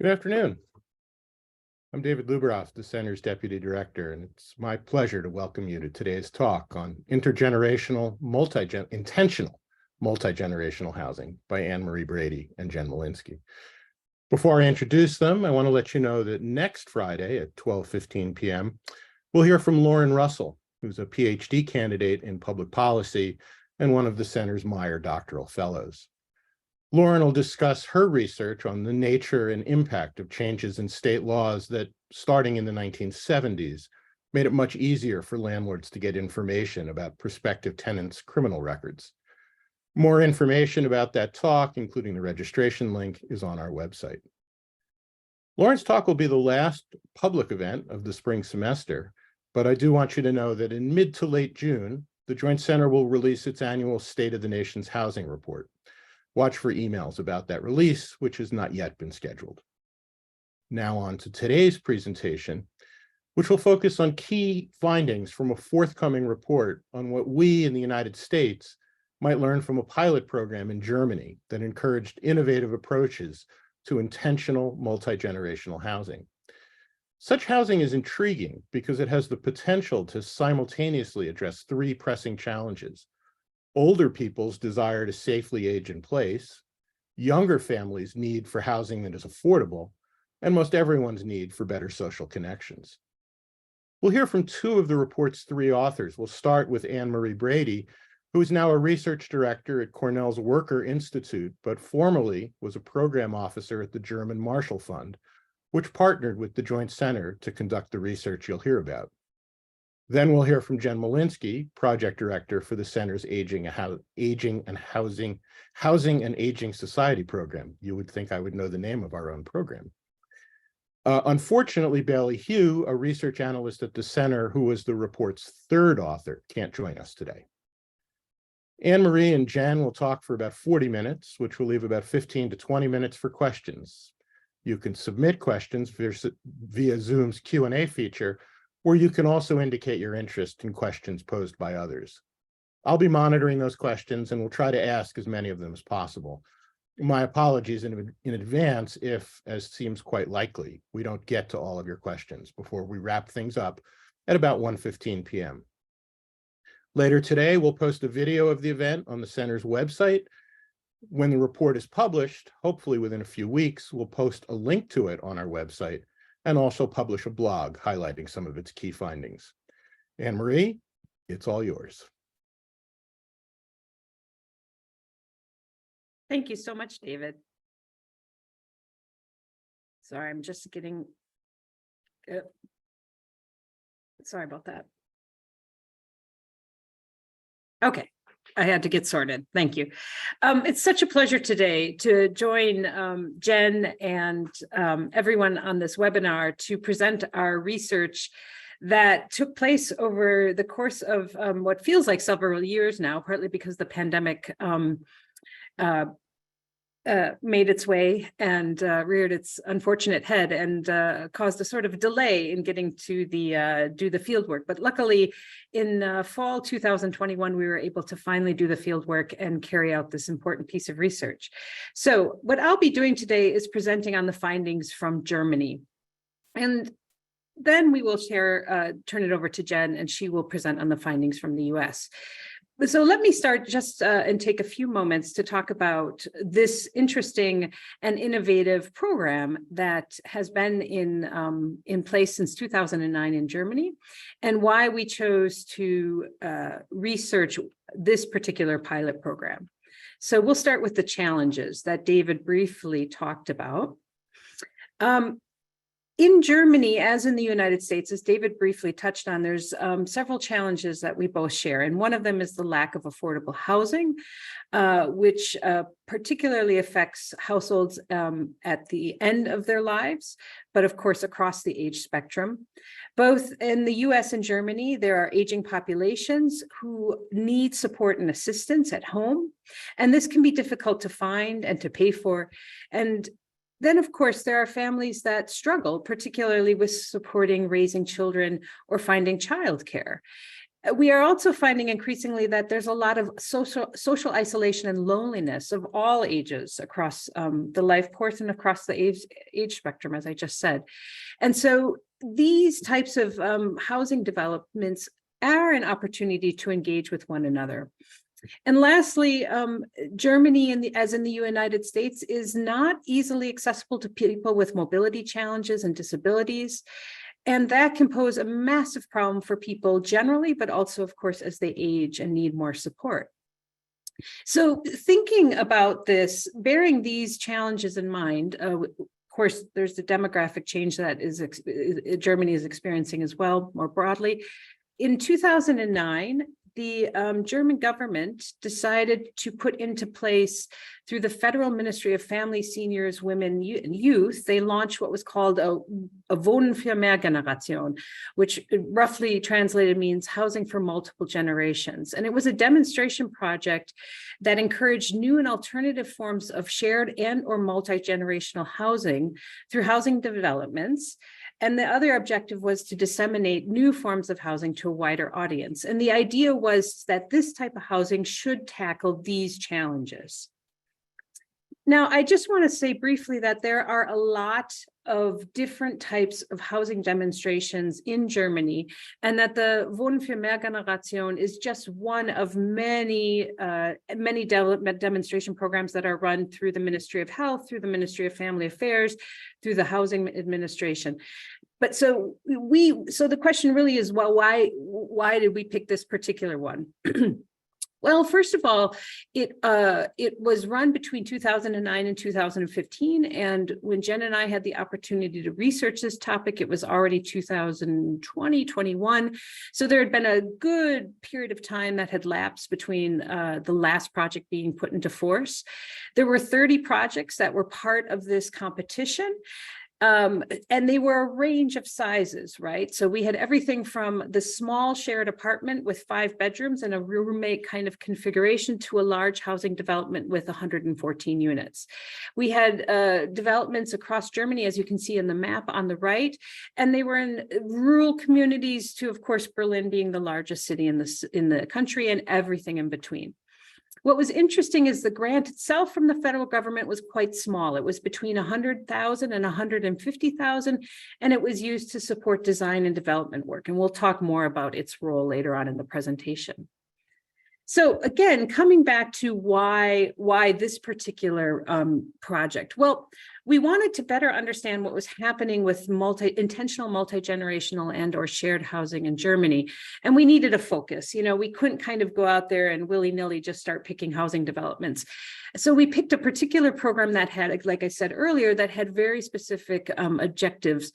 Good afternoon. I'm David Luberoff, the Center's Deputy Director, and it's my pleasure to welcome you to today's talk on intentional multi-generational housing by Anne-Marie Brady and Jen Molinsky. Before I introduce them, I want to let you know that next Friday at 12:15 p.m., we'll hear from Lauren Russell, who's a PhD candidate in public policy and one of the Center's Meyer Doctoral Fellows. Lauren will discuss her research on the nature and impact of changes in state laws that, starting in the 1970s, made it much easier for landlords to get information about prospective tenants' criminal records. More information about that talk, including the registration link, is on our website. Lauren's talk will be the last public event of the spring semester, but I do want you to know that in mid to late June, the Joint Center will release its annual State of the Nation's Housing Report. Watch for emails about that release, which has not yet been scheduled. Now on to today's presentation, which will focus on key findings from a forthcoming report on what we in the United States might learn from a pilot program in Germany that encouraged innovative approaches to intentional multi-generational housing. Such housing is intriguing because it has the potential to simultaneously address three pressing challenges: older people's desire to safely age in place, younger families' need for housing that is affordable, and most everyone's need for better social connections. We'll hear from two of the report's three authors. We'll start with Anne-Marie Brady, who is now a research director at Cornell's Worker Institute, but formerly was a program officer at the German Marshall Fund, which partnered with the Joint Center to conduct the research you'll hear about. Then we'll hear from Jen Molinsky, project director for the Center's Housing and Aging Society program. You would think I would know the name of our own program. Unfortunately, Bailey Hugh, a research analyst at the Center, who was the report's third author, can't join us today. Anne-Marie and Jen will talk for about 40 minutes, which will leave about 15 to 20 minutes for questions. You can submit questions via Zoom's Q&A feature, or you can also indicate your interest in questions posed by others. I'll be monitoring those questions and we'll try to ask as many of them as possible. My apologies in advance if, as seems quite likely, we don't get to all of your questions before we wrap things up at about 1:15 p.m. Later today, we'll post a video of the event on the Center's website. When the report is published, hopefully within a few weeks, we'll post a link to it on our website and also publish a blog highlighting some of its key findings. Anne-Marie, it's all yours. Thank you so much, David. Sorry, I'm just getting, sorry about that. Okay, I had to get sorted. Thank you. It's such a pleasure today to join Jen and everyone on this webinar to present our research that took place over the course of what feels like several years now, partly because the pandemic made its way and reared its unfortunate head and caused a sort of delay in getting to do the field work. But luckily, in fall 2021, we were able to finally do the field work and carry out this important piece of research. So what I'll be doing today is presenting on the findings from Germany. And then we will turn it over to Jen, and she will present on the findings from the US. So let me start just and take a few moments to talk about this interesting and innovative program that has been in place since 2009 in Germany, and why we chose to research this particular pilot program. So we'll start with the challenges that David briefly talked about. In Germany, as in the United States, as David briefly touched on, there's several challenges that we both share. And one of them is the lack of affordable housing, which particularly affects households at the end of their lives, but of course, across the age spectrum. Both in the US and Germany, there are aging populations who need support and assistance at home. And this can be difficult to find and to pay for. And then, of course, there are families that struggle, particularly with supporting raising children or finding childcare. We are also finding increasingly that there's a lot of social isolation and loneliness of all ages across the life course and across the age spectrum, as I just said. And so these types of housing developments are an opportunity to engage with one another. And lastly, Germany, as in the United States, is not easily accessible to people with mobility challenges and disabilities. And that can pose a massive problem for people generally, but also, of course, as they age and need more support. So thinking about this, bearing these challenges in mind, of course, there's the demographic change that Germany is experiencing as well, more broadly. In 2009, the German government decided to put into place, through the Federal Ministry of Family, Seniors, Women, and Youth, they launched what was called a Wohnen für mehr Generation, which roughly translated means housing for multiple generations. And it was a demonstration project that encouraged new and alternative forms of shared and or multi-generational housing through housing developments. And the other objective was to disseminate new forms of housing to a wider audience. And the idea was that this type of housing should tackle these challenges. Now, I just want to say briefly that there are a lot of different types of housing demonstrations in Germany, and that the Wohnen für mehr Generation is just one of many demonstration programs that are run through the Ministry of Health, through the Ministry of Family Affairs, through the Housing Administration. But so the question really is, well, why did we pick this particular one? Well, first of all, it was run between 2009 and 2015. And when Jen and I had the opportunity to research this topic, it was already 2020, 21. So there had been a good period of time that had lapsed between the last project being put into force. There were 30 projects that were part of this competition. And they were a range of sizes, right? So we had everything from the small shared apartment with 5 bedrooms and a roommate kind of configuration to a large housing development with 114 units. We had developments across Germany, as you can see in the map on the right, and they were in rural communities to, of course, Berlin being the largest city in the country, and everything in between. What was interesting is the grant itself from the federal government was quite small. It was between 100,000 and 150,000, and it was used to support design and development work. And we'll talk more about its role later on in the presentation. So again, coming back to why this particular project? Well, we wanted to better understand what was happening with intentional multi-generational and or shared housing in Germany. And we needed a focus. You know, we couldn't kind of go out there and willy-nilly just start picking housing developments. So we picked a particular program that had, like I said earlier, that had very specific objectives.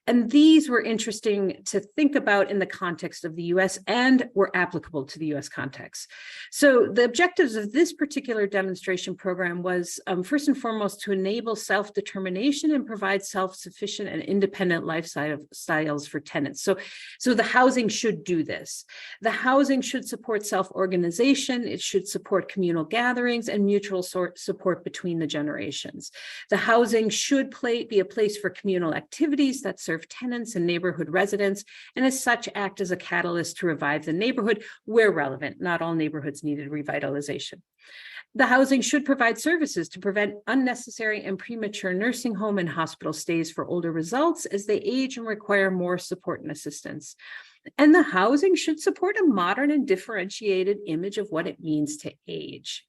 And these were interesting to think about in the context of the US and were applicable to the US context. So the objectives of this particular demonstration program was first and foremost to enable self-determination and provide self-sufficient and independent lifestyles for tenants. So the housing should do this. The housing should support self-organization. It should support communal gatherings and mutual support between the generations. The housing should be a place for communal activities that serve tenants and neighborhood residents, and as such act as a catalyst to revive the neighborhood where relevant. Not all neighborhoods needed revitalization. The housing should provide services to prevent unnecessary and premature nursing home and hospital stays for older adults as they age and require more support and assistance. And the housing should support a modern and differentiated image of what it means to age.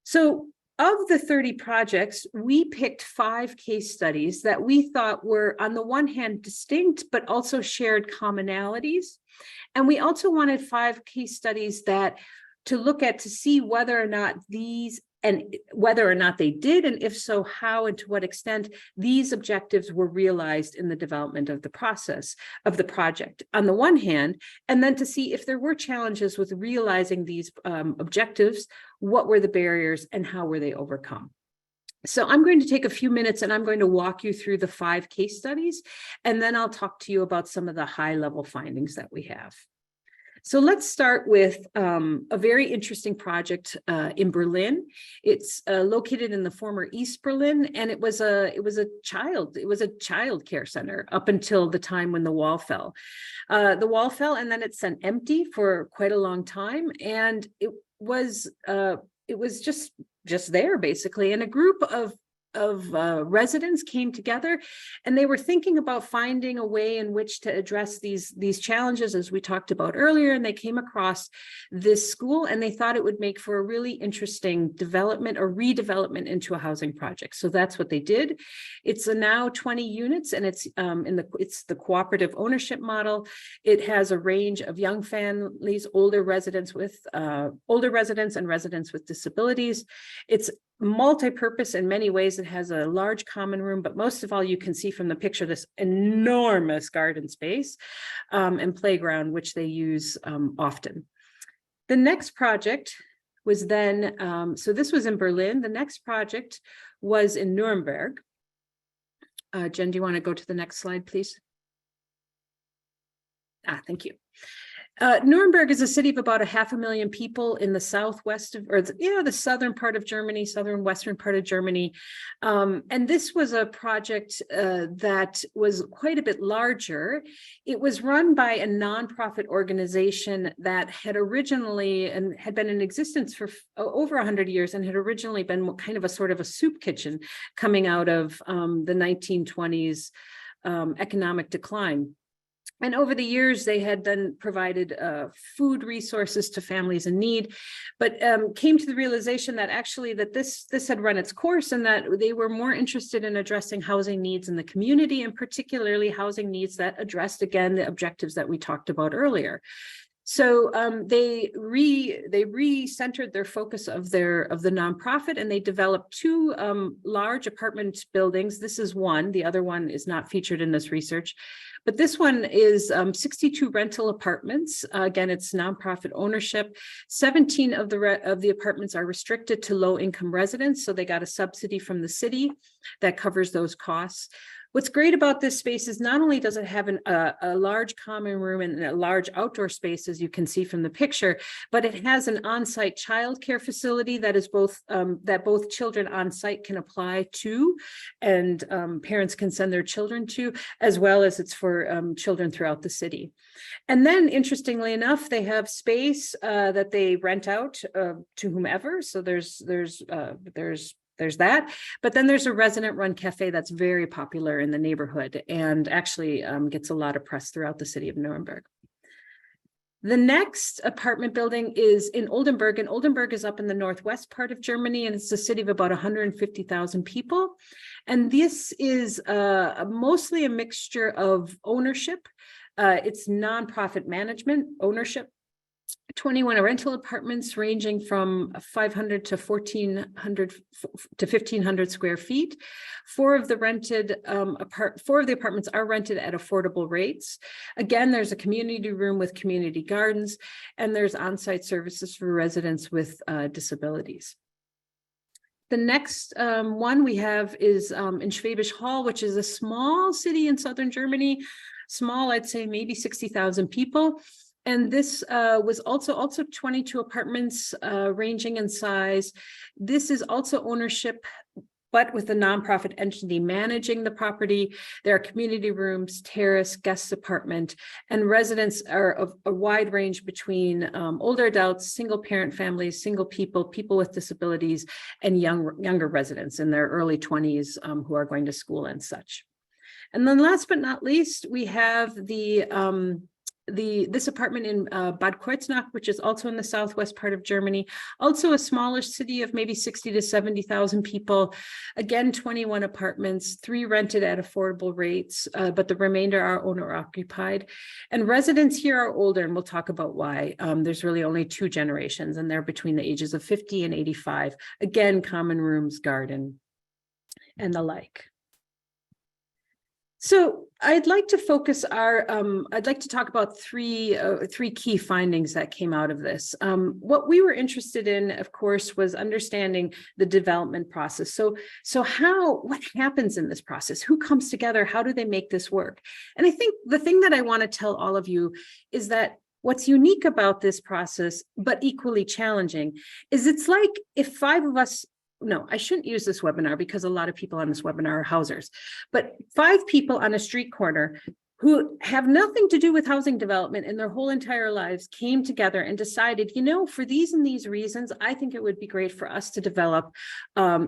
So of the 30 projects, we picked 5 case studies that we thought were, on the one hand, distinct, but also shared commonalities. And we also wanted 5 case studies to look at to see whether or not they did, and if so, how and to what extent these objectives were realized in the development of the process of the project on the one hand, and then to see if there were challenges with realizing these objectives, what were the barriers and how were they overcome. So I'm going to take a few minutes and I'm going to walk you through the 5 case studies, and then I'll talk to you about some of the high-level findings that we have. So let's start with a very interesting project in Berlin. It's located in the former East Berlin, and it was a child care center up until the time when the wall fell. The wall fell, and then it sat empty for quite a long time, and it was just there basically. And a group of residents came together, and they were thinking about finding a way in which to address these challenges, as we talked about earlier. And they came across this school, and they thought it would make for a really interesting development or redevelopment into a housing project. So that's what they did. It's now 20 units, and it's the cooperative ownership model. It has a range of young families, older residents and residents with disabilities. It's multi-purpose in many ways. It has a large common room, but most of all, you can see from the picture this enormous garden space and playground, which they use often. The next project was then, so this was in Berlin. The next project was in Nuremberg. Jen, do you want to go to the next slide, please? Thank you. Nuremberg is a city of about 500,000 people in the southwest of, or the southern part of Germany, southern western part of Germany. And this was a project that was quite a bit larger. It was run by a nonprofit organization that had originally and had been in existence for over 100 years, and had originally been kind of a sort of a soup kitchen coming out of the 1920s economic decline. And over the years, they had then provided food resources to families in need, but came to the realization that actually that this had run its course, and that they were more interested in addressing housing needs in the community, and particularly housing needs that addressed, again, the objectives that we talked about earlier. So they re-centered their focus of the nonprofit, and they developed two large apartment buildings. This is one. The other one is not featured in this research. But this one is 62 rental apartments. Again, it's nonprofit ownership. 17 of the apartments are restricted to low-income residents, so they got a subsidy from the city that covers those costs. What's great about this space is not only does it have a large common room and a large outdoor space, as you can see from the picture, but it has an on-site childcare facility that is that both children on site can apply to, and parents can send their children to, as well as it's for children throughout the city. And then, interestingly enough, they have space that they rent out to whomever. So there's that, but then there's a resident-run cafe that's very popular in the neighborhood, and actually gets a lot of press throughout the city of Nuremberg. The next apartment building is in Oldenburg, and Oldenburg is up in the northwest part of Germany, and it's a city of about 150,000 people. And this is mostly a mixture of ownership. It's nonprofit management ownership. 21 rental apartments ranging from 500 to 1,400 to 1,500 square feet. Four of the apartments are rented at affordable rates. Again, there's a community room with community gardens, and there's on-site services for residents with disabilities. The next one we have is in Schwäbisch Hall, which is a small city in southern Germany. Small, I'd say maybe 60,000 people. And this was also 22 apartments ranging in size. This is also ownership, but with a nonprofit entity managing the property. There are community rooms, terrace, guest apartment, and residents are of a wide range between older adults, single parent families, single people, people with disabilities, and younger residents in their early 20s who are going to school and such. And then last but not least, we have this apartment in Bad Kreuznach, which is also in the southwest part of Germany, also a smallish city of maybe 60 to 70,000 people. Again, 21 apartments, 3 rented at affordable rates, but the remainder are owner occupied. And residents here are older, and we'll talk about why. There's really only 2 generations, and they're between the ages of 50 and 85. Again, common rooms, garden, and the like. So I'd like to focus I'd like to talk about three key findings that came out of this. What we were interested in, of course, was understanding the development process. So what happens in this process? Who comes together? How do they make this work? And I think the thing that I want to tell all of you is that what's unique about this process, but equally challenging, is it's like if 5 of us, no, I shouldn't use this webinar because a lot of people on this webinar are housers, but 5 people on a street corner who have nothing to do with housing development in their whole entire lives came together and decided, you know, for these and these reasons, I think it would be great for us to develop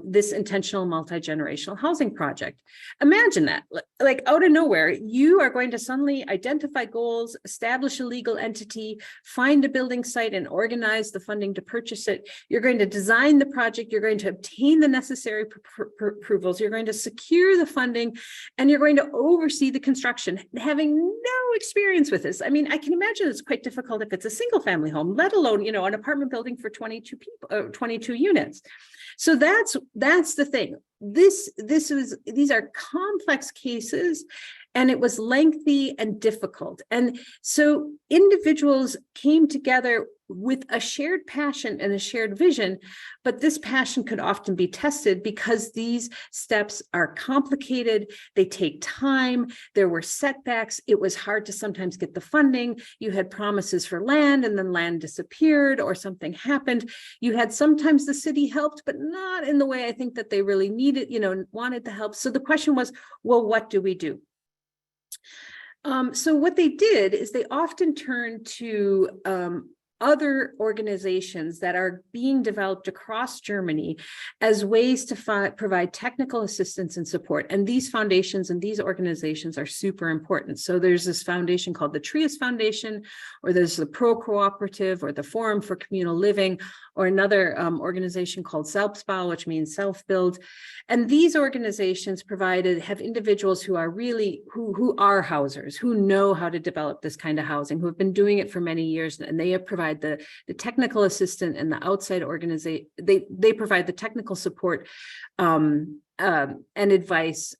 this intentional multi-generational housing project. Imagine that, like out of nowhere, you are going to suddenly identify goals, establish a legal entity, find a building site and organize the funding to purchase it. You're going to design the project, you're going to obtain the necessary approvals, you're going to secure the funding, and you're going to oversee the construction, having no experience with this. I mean, I can imagine it's quite difficult if it's a single family home, let alone, you know, an apartment building for 22 people, 22 units. So that's the thing. These are complex cases, and it was lengthy and difficult. And so individuals came together with a shared passion and a shared vision, but this passion could often be tested because these steps are complicated, they take time, there were setbacks, it was hard to sometimes get the funding, you had promises for land and then land disappeared or something happened. You had sometimes the city helped, but not in the way I think that they really needed, you know, wanted the help. So the question was, well, what do we do? So what they did is they often turned to other organizations that are being developed across Germany as ways to provide technical assistance and support. And these foundations and these organizations are super important. So there's this foundation called the Trias Foundation, or there's the Pro Cooperative, or the Forum for Communal Living, or another organization called Selbstbau, which means self-build. And these organizations have individuals who are really, who are housers, who know how to develop this kind of housing, who have been doing it for many years, and they provide the technical assistant and the outside organization. They provide the technical support and advice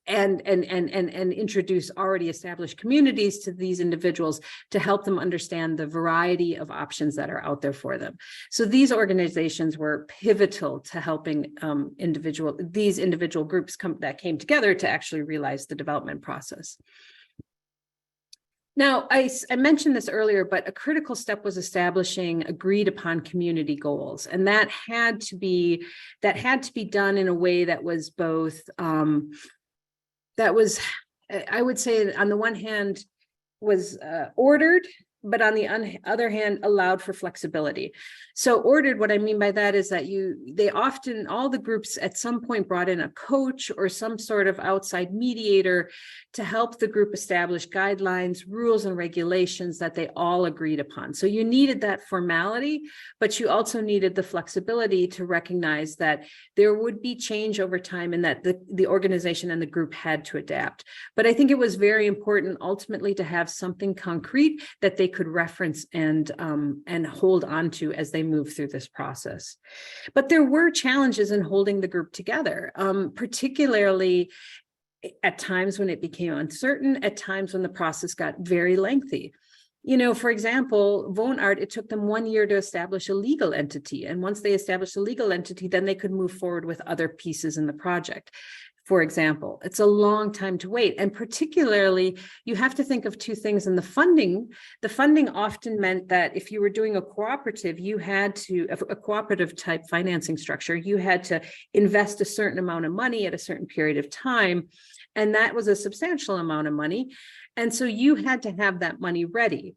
and introduce already established communities to these individuals to help them understand the variety of options that are out there for them. So these organizations were pivotal to helping these individual groups that came together to actually realize the development process. Now, I mentioned this earlier, but a critical step was establishing agreed upon community goals. And that had to be done in a way that was both, I would say, on the one hand, was ordered, but on the other hand, allowed for flexibility. So ordered, what I mean by that is that all the groups at some point brought in a coach or some sort of outside mediator to help the group establish guidelines, rules, and regulations that they all agreed upon. So you needed that formality, but you also needed the flexibility to recognize that there would be change over time and that the organization and the group had to adapt. But I think it was very important ultimately to have something concrete that they could reference and hold on to as they move through this process. But there were challenges in holding the group together, particularly at times when it became uncertain, at times when the process got very lengthy. You know, for example, Wohnart, it took them 1 year to establish a legal entity. And once they established a legal entity, then they could move forward with other pieces in the project. For example, it's a long time to wait. And particularly, you have to think of two things in the funding. The funding often meant that if you were doing a cooperative, a cooperative type financing structure, you had to invest a certain amount of money at a certain period of time. And that was a substantial amount of money. And so you had to have that money ready.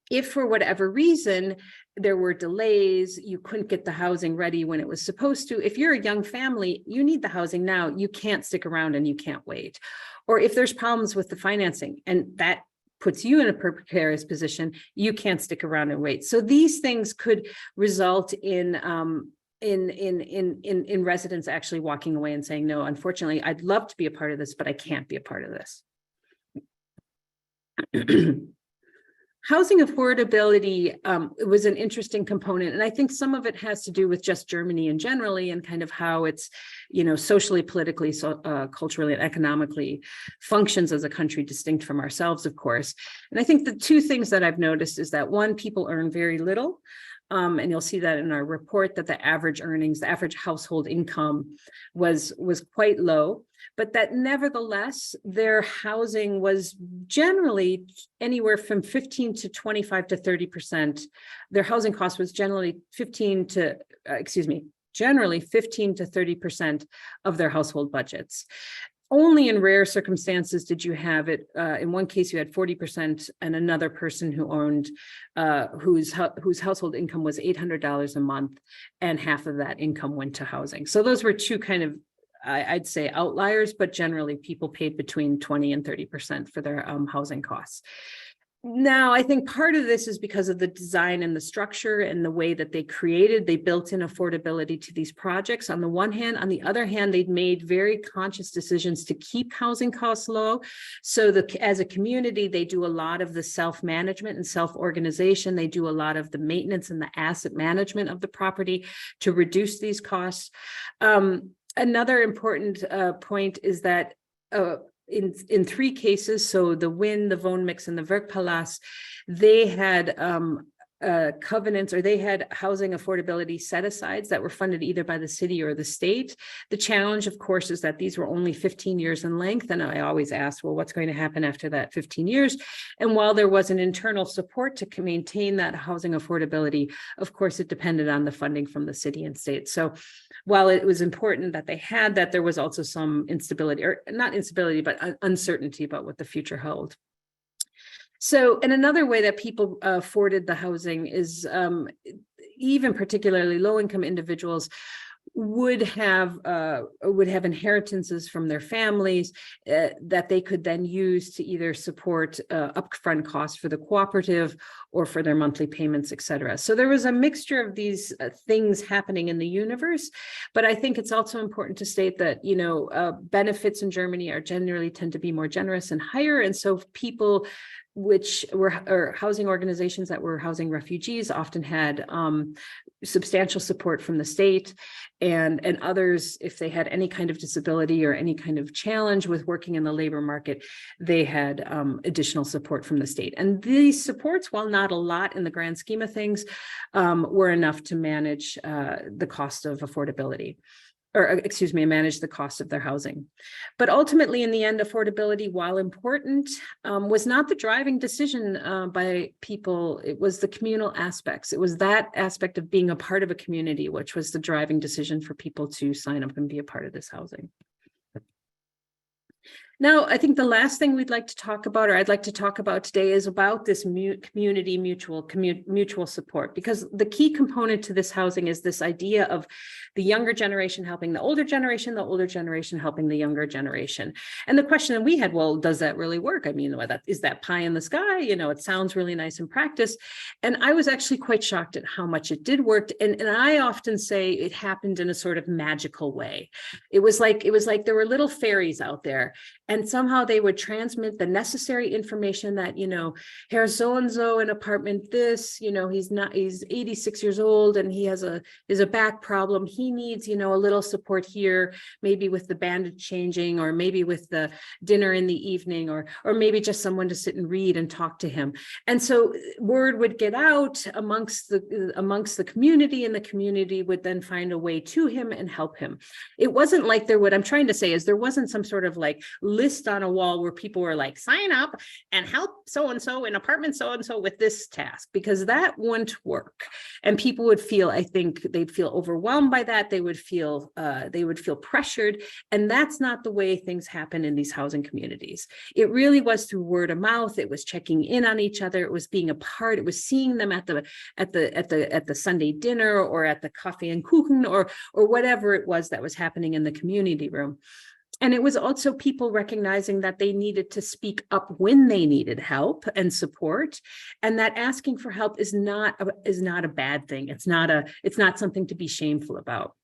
If for whatever reason there were delays, you couldn't get the housing ready when it was supposed to. If you're a young family, you need the housing now. You can't stick around and you can't wait. Or if there's problems with the financing and that puts you in a precarious position, you can't stick around and wait. So these things could result in residents actually walking away and saying, no, unfortunately, I'd love to be a part of this, but I can't be a part of this. Housing affordability was an interesting component, and I think some of it has to do with just Germany and generally, and kind of how it's, you know, socially, politically, culturally, and economically functions as a country distinct from ourselves, of course. And I think the two things that I've noticed is that one, people earn very little. And you'll see that in our report that the average earnings, the average household income was quite low, but that nevertheless, their housing was generally anywhere from 15 to 25 to 30%. Their housing cost was generally generally 15 to 30% of their household budgets. Only in rare circumstances did you have it. In one case, you had 40%, and another person who owned, whose household income was $800 a month, and half of that income went to housing. So those were two kind of, I'd say, outliers, but generally people paid between 20 and 30% for their housing costs. Now, I think part of this is because of the design and the structure and the way that they built in affordability to these projects on the one hand. On the other hand, they'd made very conscious decisions to keep housing costs low. So as a community, they do a lot of the self-management and self-organization. They do a lot of the maintenance and the asset management of the property to reduce these costs. Another important point is that in three cases, so the Wynn, the Woonmix, and the Werkpalast, they had covenants, or they had housing affordability set-asides that were funded either by the city or the state. The challenge, of course, is that these were only 15 years in length, and I always ask, well, what's going to happen after that 15 years? And while there was an internal support to maintain that housing affordability, of course, it depended on the funding from the city and state. So while it was important that they had that, there was also some instability, or not instability, but uncertainty about what the future held. So, and another way that people afforded the housing is even particularly low-income individuals would have inheritances from their families that they could then use to either support upfront costs for the cooperative or for their monthly payments, et cetera. So there was a mixture of these things happening in the universe, but I think it's also important to state that, you know, benefits in Germany are generally tend to be more generous and higher. And so people which were housing organizations that were housing refugees often had substantial support from the state, and others, if they had any kind of disability or any kind of challenge with working in the labor market, they had additional support from the state. And these supports, while not a lot in the grand scheme of things, were enough to manage the cost of affordability. Manage the cost of their housing. But ultimately, in the end, affordability, while important, was not the driving decision by people. It was the communal aspects. It was that aspect of being a part of a community, which was the driving decision for people to sign up and be a part of this housing. Now, I think the last thing we'd like to talk about, or I'd like to talk about today, is about this community mutual support, because the key component to this housing is this idea of the younger generation helping the older generation helping the younger generation. And the question that we had, well, does that really work? I mean, is that pie in the sky? You know, it sounds really nice in practice. And I was actually quite shocked at how much it did work. And I often say it happened in a sort of magical way. It was like there were little fairies out there, and somehow they would transmit the necessary information that, you know, Herr so-and-so in apartment this, you know, he's 86 years old and he has a back problem. He needs, you know, a little support here, maybe with the bandage changing, or maybe with the dinner in the evening, or maybe just someone to sit and read and talk to him. And so word would get out amongst the community, and the community would then find a way to him and help him. It wasn't like I'm trying to say is there wasn't some sort of like list on a wall where people were like, sign up and help so-and-so in apartment so-and-so with this task, because that wouldn't work. And people would feel, I think they'd feel overwhelmed by that. They would feel pressured. And that's not the way things happen in these housing communities. It really was through word of mouth. It was checking in on each other. It was being a part. It was seeing them at the Sunday dinner, or at the coffee and kuchen, or whatever it was that was happening in the community room. And it was also people recognizing that they needed to speak up when they needed help and support, and that asking for help is not a bad thing. It's not something to be shameful about.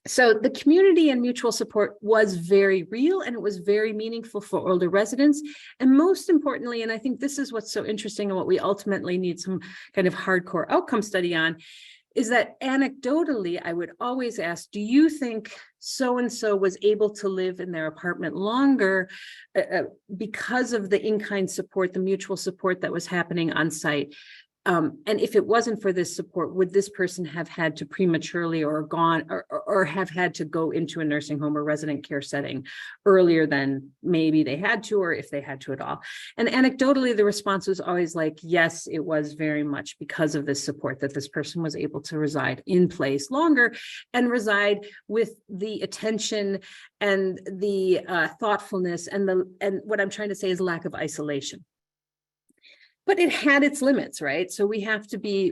So the community and mutual support was very real, and it was very meaningful for older residents. And most importantly, and I think this is what's so interesting and what we ultimately need some kind of hardcore outcome study on, is that anecdotally, I would always ask, do you think so-and-so was able to live in their apartment longer because of the in-kind support, the mutual support that was happening on site? And if it wasn't for this support, would this person have had to prematurely or gone or have had to go into a nursing home or resident care setting earlier than maybe they had to, or if they had to at all? And anecdotally, the response was always like, yes, it was very much because of this support that this person was able to reside in place longer and reside with the attention and the thoughtfulness and what I'm trying to say is lack of isolation. But it had its limits, right? So we have to be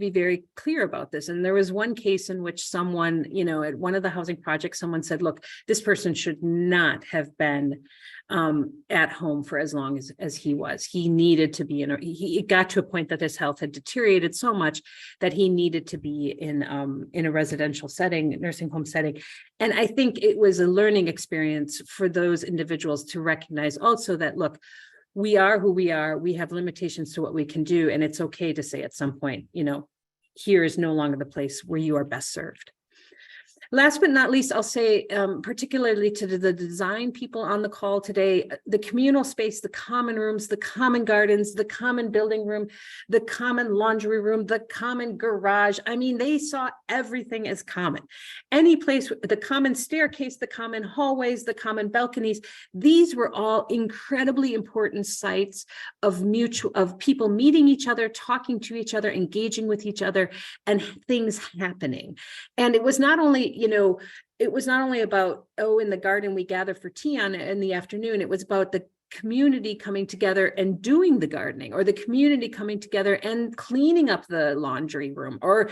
very clear about this. And there was one case in which someone, at one of the housing projects, someone said, look, this person should not have been at home for as long as he was. He needed to be it got to a point that his health had deteriorated so much that he needed to be in a residential setting, nursing home setting. And I think it was a learning experience for those individuals to recognize also that, look, we are who we are. We have limitations to what we can do. And it's okay to say at some point, here is no longer the place where you are best served. Last but not least, I'll say, particularly to the design people on the call today, the communal space, the common rooms, the common gardens, the common building room, the common laundry room, the common garage. I mean, they saw everything as common. Any place, the common staircase, the common hallways, the common balconies, these were all incredibly important sites of people meeting each other, talking to each other, engaging with each other, and things happening. And it was not only, it was not only about, in the garden we gather for tea in the afternoon. It was about the community coming together and doing the gardening, or the community coming together and cleaning up the laundry room, or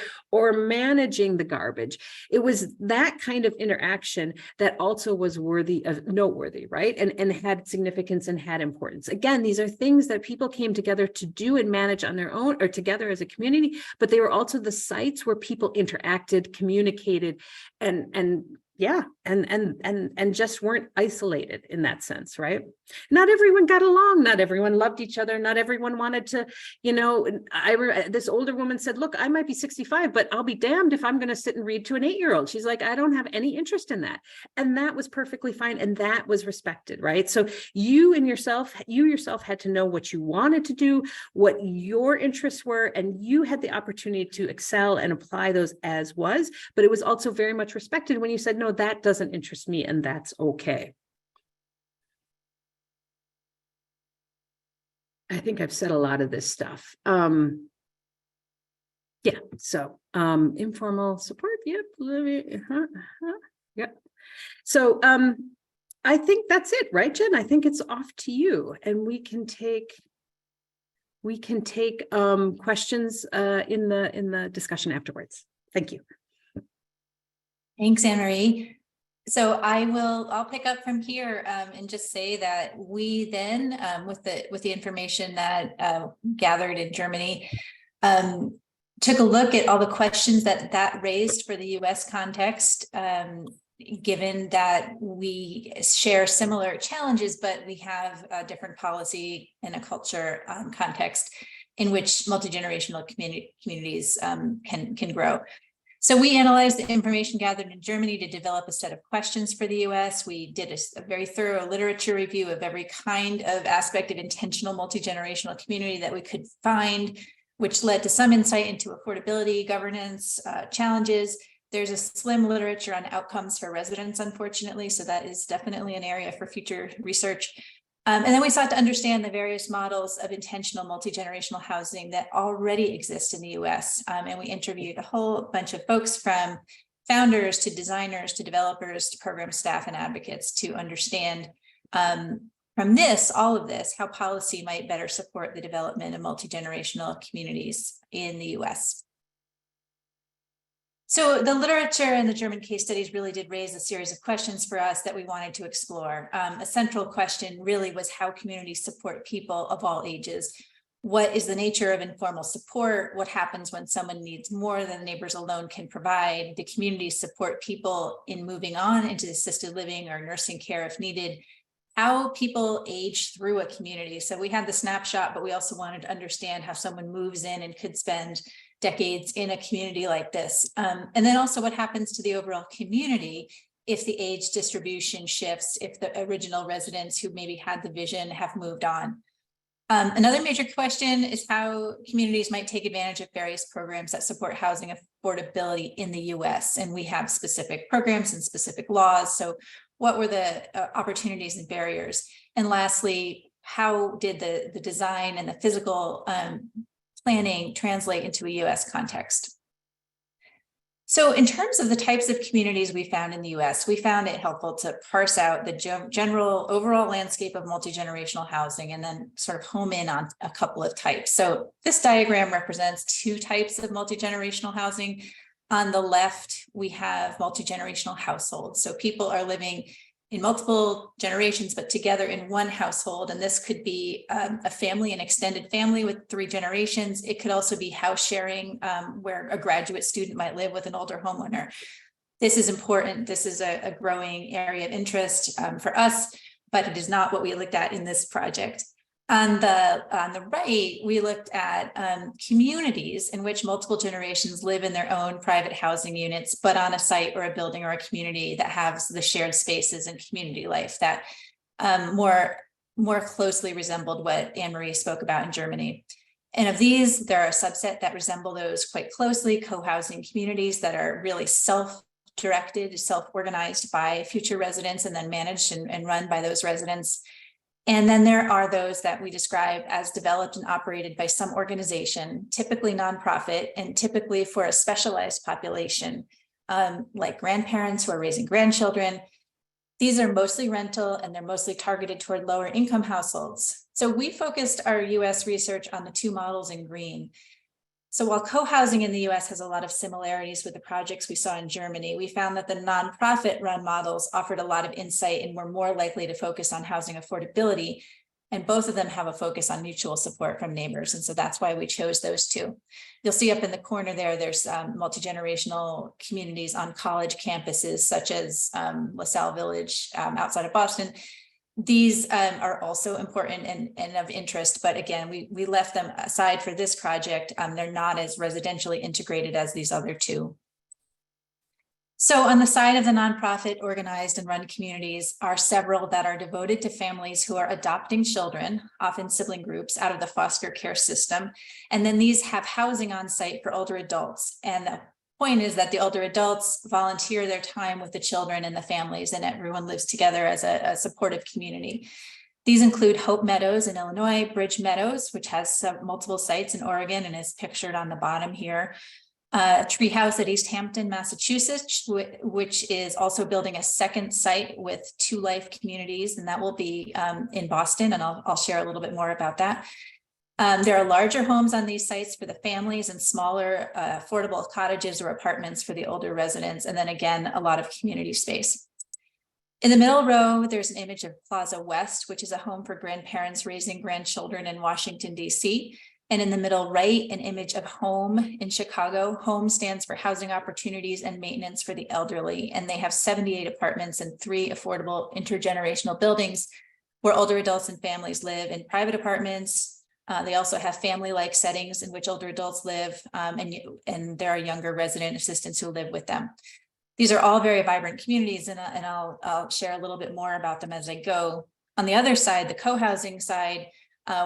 managing the garbage. It was that kind of interaction that also was noteworthy, right? And had significance and had importance. Again, these are things that people came together to do and manage on their own or together as a community, but they were also the sites where people interacted, communicated, and just weren't isolated in that sense, right? Not everyone got along. Not everyone loved each other. Not everyone wanted to, this older woman said, look, I might be 65, but I'll be damned if I'm going to sit and read to an 8-year-old. She's like, I don't have any interest in that. And that was perfectly fine. And that was respected, right? So you yourself had to know what you wanted to do, what your interests were, and you had the opportunity to excel and apply those as was. But it was also very much respected when you said, no, that doesn't interest me, and that's okay. I think I've said a lot of this stuff. So informal support, yep. Yep. So I think that's it, right, Jen? I think it's off to you, and we can take questions in the discussion afterwards. Thank you. Thanks, Anne-Marie. So I'll pick up from here and just say that we then, with the information that gathered in Germany, took a look at all the questions that raised for the U.S. context, given that we share similar challenges, but we have a different policy and a culture context in which multi-generational communities can grow. So we analyzed the information gathered in Germany to develop a set of questions for the US. We did a very thorough literature review of every kind of aspect of intentional multi-generational community that we could find, which led to some insight into affordability, governance, challenges. There's a slim literature on outcomes for residents, unfortunately, so that is definitely an area for future research. And then we sought to understand the various models of intentional multi-generational housing that already exist in the US. And we interviewed a whole bunch of folks, from founders to designers to developers to program staff and advocates, to understand from all of this, how policy might better support the development of multi-generational communities in the US. So the literature and the German case studies really did raise a series of questions for us that we wanted to explore. A central question really was how communities support people of all ages. What is the nature of informal support? What happens when someone needs more than neighbors alone can provide? Do communities support people in moving on into assisted living or nursing care if needed? How people age through a community. So we had the snapshot, but we also wanted to understand how someone moves in and could spend decades in a community like this. And then also what happens to the overall community if the age distribution shifts, if the original residents who maybe had the vision have moved on. Another major question is how communities might take advantage of various programs that support housing affordability in the US. And we have specific programs and specific laws. So what were the opportunities and barriers? And lastly, how did the design and the physical planning translate into a US context? So in terms of the types of communities we found in the US, we found it helpful to parse out the general overall landscape of multi-generational housing and then sort of home in on a couple of types. So this diagram represents two types of multi-generational housing. On the left, we have multi-generational households. So people are living in multiple generations, but together in one household. And this could be a family, an extended family with 3 generations. It could also be house sharing, where a graduate student might live with an older homeowner. This is important. This is a growing area of interest for us, but it is not what we looked at in this project. On the right, we looked at communities in which multiple generations live in their own private housing units, but on a site or a building or a community that has the shared spaces and community life that more closely resembled what Anne-Marie spoke about in Germany. And of these, there are a subset that resemble those quite closely, co-housing communities that are really self-directed, self-organized by future residents and then managed and run by those residents. And then there are those that we describe as developed and operated by some organization, typically nonprofit, and typically for a specialized population, like grandparents who are raising grandchildren. These are mostly rental and they're mostly targeted toward lower income households. So we focused our US research on the 2 models in green. So while co-housing in the US has a lot of similarities with the projects we saw in Germany, we found that the nonprofit run models offered a lot of insight and were more likely to focus on housing affordability. And both of them have a focus on mutual support from neighbors. And so that's why we chose those 2. You'll see up in the corner there's multi-generational communities on college campuses, such as LaSalle Village outside of Boston. These are also important and of interest, but again, we left them aside for this project. They're not as residentially integrated as these other 2. So on the side of the nonprofit organized and run communities are several that are devoted to families who are adopting children, often sibling groups, out of the foster care system. And then these have housing on site for older adults. And the point is that the older adults volunteer their time with the children and the families, and everyone lives together as a supportive community. These include Hope Meadows in Illinois, Bridge Meadows, which has multiple sites in Oregon and is pictured on the bottom here. Treehouse at East Hampton, Massachusetts, which is also building a second site with 2 life communities, and that will be in Boston, and I'll share a little bit more about that. There are larger homes on these sites for the families and smaller affordable cottages or apartments for the older residents. And then again, a lot of community space. In the middle row, there's an image of Plaza West, which is a home for grandparents raising grandchildren in Washington, D.C. And in the middle right, an image of Home in Chicago. Home stands for housing opportunities and maintenance for the elderly. And they have 78 apartments and 3 affordable intergenerational buildings where older adults and families live in private apartments. They also have family-like settings in which older adults live, and there are younger resident assistants who live with them. These are all very vibrant communities, and I'll share a little bit more about them as I go. On the other side, the co-housing side,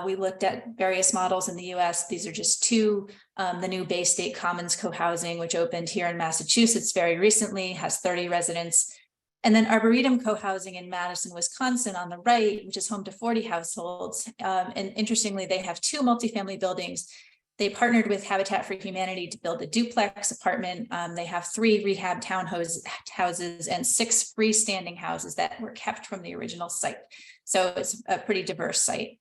we looked at various models in the US. These are just 2. The new Bay State Commons co-housing, which opened here in Massachusetts very recently, has 30 residents. And then Arboretum co-housing in Madison, Wisconsin on the right, which is home to 40 households. And interestingly, they have 2 multifamily buildings. They partnered with Habitat for Humanity to build a duplex apartment. They have 3 rehab townhouses and 6 freestanding houses that were kept from the original site. So it's a pretty diverse site.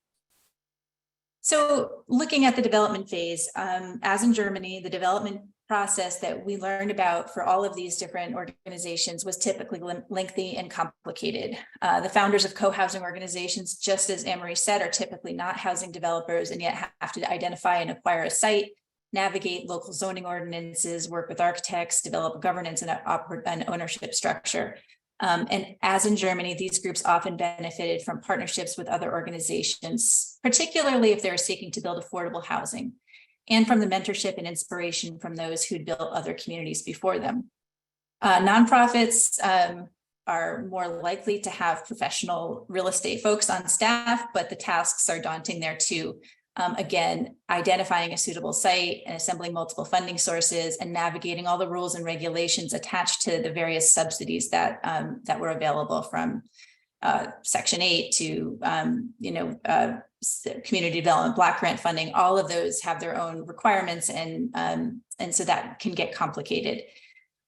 So looking at the development phase, as in Germany, the development process that we learned about for all of these different organizations was typically lengthy and complicated. The founders of co-housing organizations, just as Anne-Marie said, are typically not housing developers and yet have to identify and acquire a site, navigate local zoning ordinances, work with architects, develop governance and an ownership structure. And as in Germany, these groups often benefited from partnerships with other organizations, particularly if they're seeking to build affordable housing, and from the mentorship and inspiration from those who'd built other communities before them. Nonprofits are more likely to have professional real estate folks on staff, but the tasks are daunting there too. Again, identifying a suitable site and assembling multiple funding sources and navigating all the rules and regulations attached to the various subsidies that that were available, from Section 8 to community development block grant funding. All of those have their own requirements, and so that can get complicated.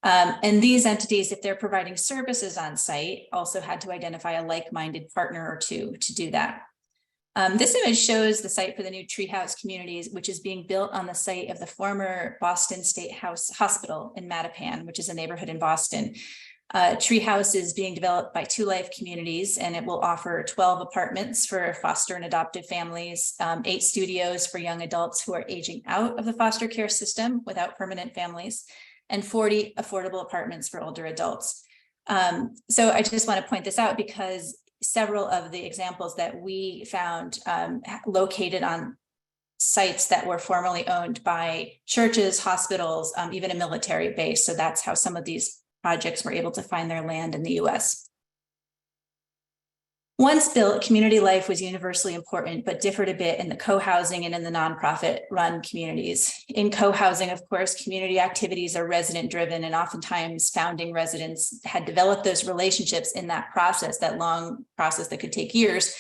And these entities, if they're providing services on site, also had to identify a like-minded partner or two to do that. This image shows the site for the new Treehouse Communities, which is being built on the site of the former Boston State Hospital in Mattapan, which is a neighborhood in Boston. Treehouse is being developed by Two Life Communities, and it will offer 12 apartments for foster and adoptive families, 8 studios for young adults who are aging out of the foster care system without permanent families, and 40 affordable apartments for older adults. So I just want to point this out because several of the examples that we found located on sites that were formerly owned by churches, hospitals, even a military base. So that's how some of these projects were able to find their land in the US. Once built, community life was universally important, but differed a bit in the co-housing and in the nonprofit run communities. In co-housing, of course, community activities are resident driven, and oftentimes founding residents had developed those relationships in that process, that long process that could take years.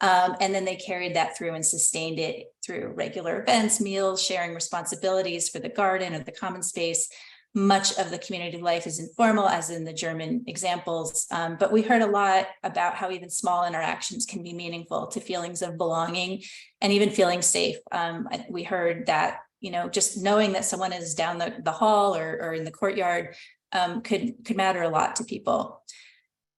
And then they carried that through and sustained it through regular events, meals, sharing responsibilities for the garden or the common space. Much of the community life is informal, as in the German examples, but we heard a lot about how even small interactions can be meaningful to feelings of belonging and even feeling safe. We heard that, just knowing that someone is down the hall or in the courtyard could matter a lot to people.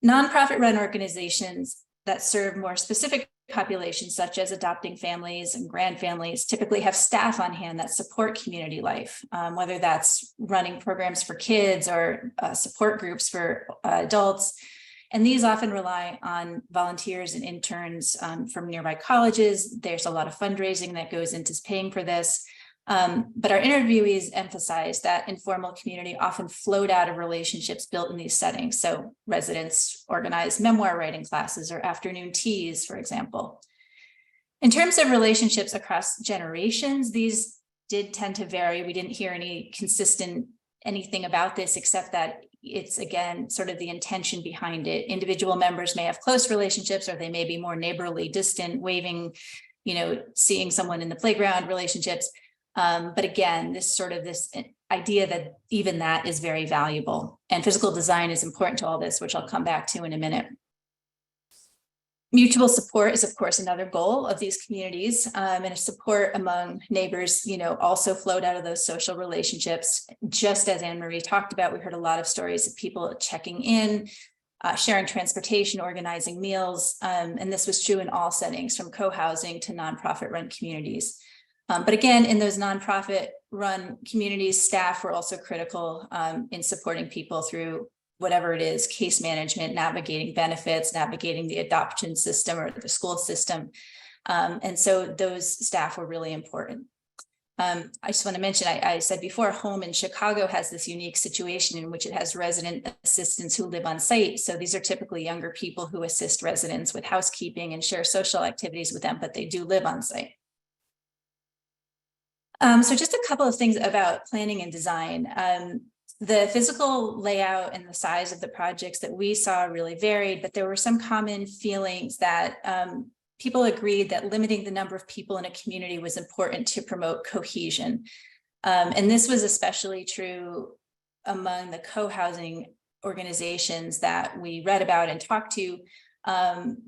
Nonprofit run organizations that serve more specific populations, such as adopting families and grandfamilies, typically have staff on hand that support community life, whether that's running programs for kids or support groups for adults. And these often rely on volunteers and interns from nearby colleges. There's a lot of fundraising that goes into paying for this. But our interviewees emphasize that informal community often flowed out of relationships built in these settings. So residents organize memoir writing classes or afternoon teas, for example. In terms of relationships across generations, these did tend to vary. We didn't hear anything about this, except that it's, again, sort of the intention behind it. Individual members may have close relationships, or they may be more neighborly, distant, waving, seeing someone in the playground relationships. But again, this idea that even that is very valuable, and physical design is important to all this, which I'll come back to in a minute. Mutual support is, of course, another goal of these communities, and support among neighbors, also flowed out of those social relationships. Just as Anne-Marie talked about, we heard a lot of stories of people checking in, sharing transportation, organizing meals, and this was true in all settings, from co-housing to nonprofit run communities. But again, in those nonprofit run communities, staff were also critical in supporting people through whatever it is, case management, navigating benefits, navigating the adoption system or the school system. And so those staff were really important. I just want to mention, I said before, home in Chicago has this unique situation in which it has resident assistants who live on site. So these are typically younger people who assist residents with housekeeping and share social activities with them, but they do live on site. So just a couple of things about planning and design. The physical layout and the size of the projects that we saw really varied, but there were some common feelings that people agreed that limiting the number of people in a community was important to promote cohesion. And this was especially true among the co-housing organizations that we read about and talked to,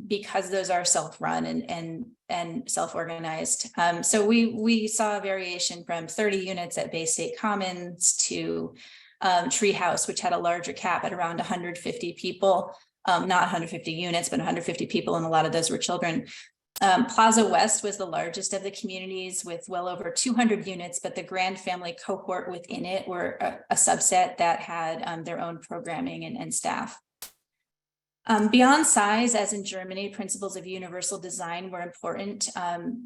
because those are self-run and self-organized. So we saw a variation from 30 units at Bay State Commons to Treehouse, which had a larger cap at around 150 people, not 150 units, but 150 people, and a lot of those were children. Plaza West was the largest of the communities with well over 200 units, but the Grand Family cohort within it were a subset that had their own programming and staff. Beyond size, as in Germany, principles of universal design were important.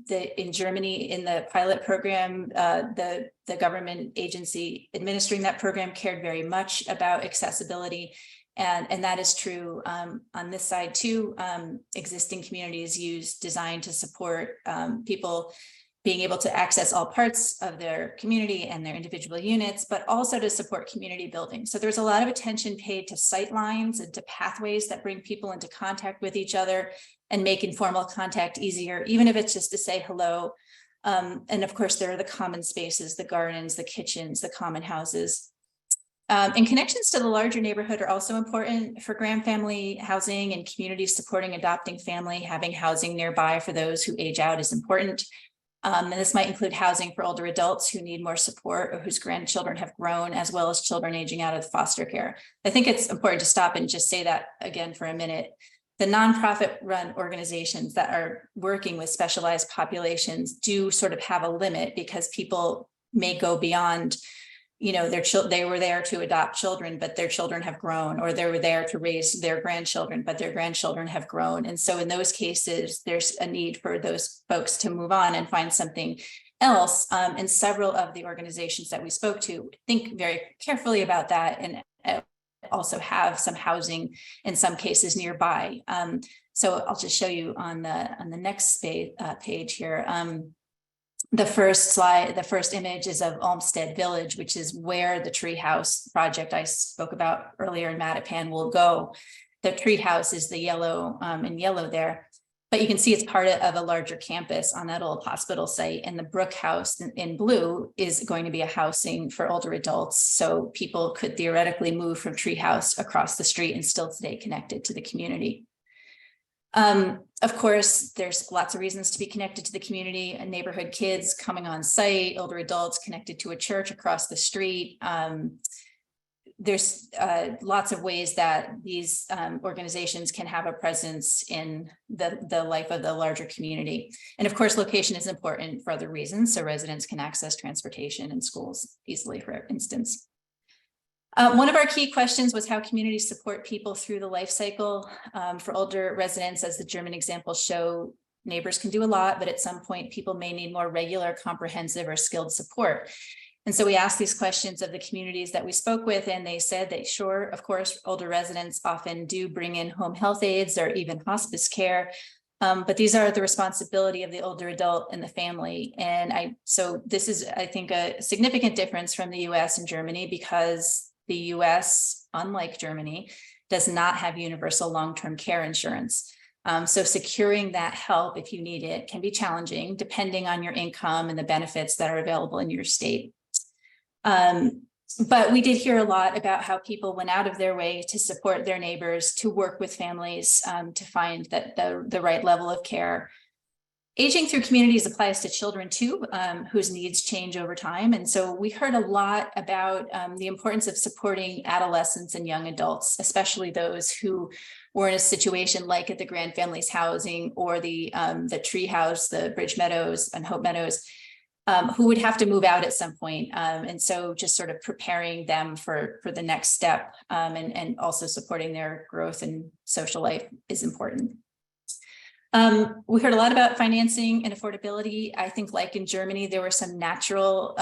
In Germany, in the pilot program, the government agency administering that program cared very much about accessibility And that is true on this side too. Existing communities use design to support people being able to access all parts of their community and their individual units, but also to support community building. So there's a lot of attention paid to sight lines and to pathways that bring people into contact with each other and make informal contact easier, even if it's just to say hello. And of course, there are the common spaces, the gardens, the kitchens, the common houses. And connections to the larger neighborhood are also important for grand family housing, and communities supporting adopting family. Having housing nearby for those who age out is important. And this might include housing for older adults who need more support or whose grandchildren have grown, as well as children aging out of foster care. I think it's important to stop and just say that again for a minute. The nonprofit run organizations that are working with specialized populations do sort of have a limit, because people may go beyond, you know, they were there to adopt children, but their children have grown, or they were there to raise their grandchildren, but their grandchildren have grown. And so in those cases, there's a need for those folks to move on and find something else. And several of the organizations that we spoke to think very carefully about that, and also have some housing in some cases nearby. So I'll just show you on the next page here. The first slide, the first image is of Olmsted Village, which is where the treehouse project I spoke about earlier in Mattapan will go. The treehouse is the yellow in yellow there, but you can see it's part of a larger campus on that old hospital site. And the Brook House in blue is going to be a housing for older adults. So people could theoretically move from treehouse across the street and still stay connected to the community. Of course, there's lots of reasons to be connected to the community, and neighborhood kids coming on site, older adults connected to a church across the street. There's lots of ways that these organizations can have a presence in the life of the larger community. And of course, location is important for other reasons, so residents can access transportation and schools easily, for instance. One of our key questions was how communities support people through the life cycle. For older residents, as the German examples show, neighbors can do a lot, but at some point people may need more regular, comprehensive, or skilled support. And so we asked these questions of the communities that we spoke with, and they said that sure, of course, older residents often do bring in home health aides or even hospice care, but these are the responsibility of the older adult and the family. And so this is, I think, a significant difference from the US and Germany, because the US, unlike Germany, does not have universal long-term care insurance. So securing that help, if you need it, can be challenging depending on your income and the benefits that are available in your state. But we did hear a lot about how people went out of their way to support their neighbors, to work with families to find that the right level of care. Aging through communities applies to children too, whose needs change over time. And so we heard a lot about the importance of supporting adolescents and young adults, especially those who were in a situation like at the Grand Families Housing or the Tree House, the Bridge Meadows and Hope Meadows, who would have to move out at some point. And so just sort of preparing them for the next step and also supporting their growth and social life is important. We heard a lot about financing and affordability. I think, like in Germany, there were some natural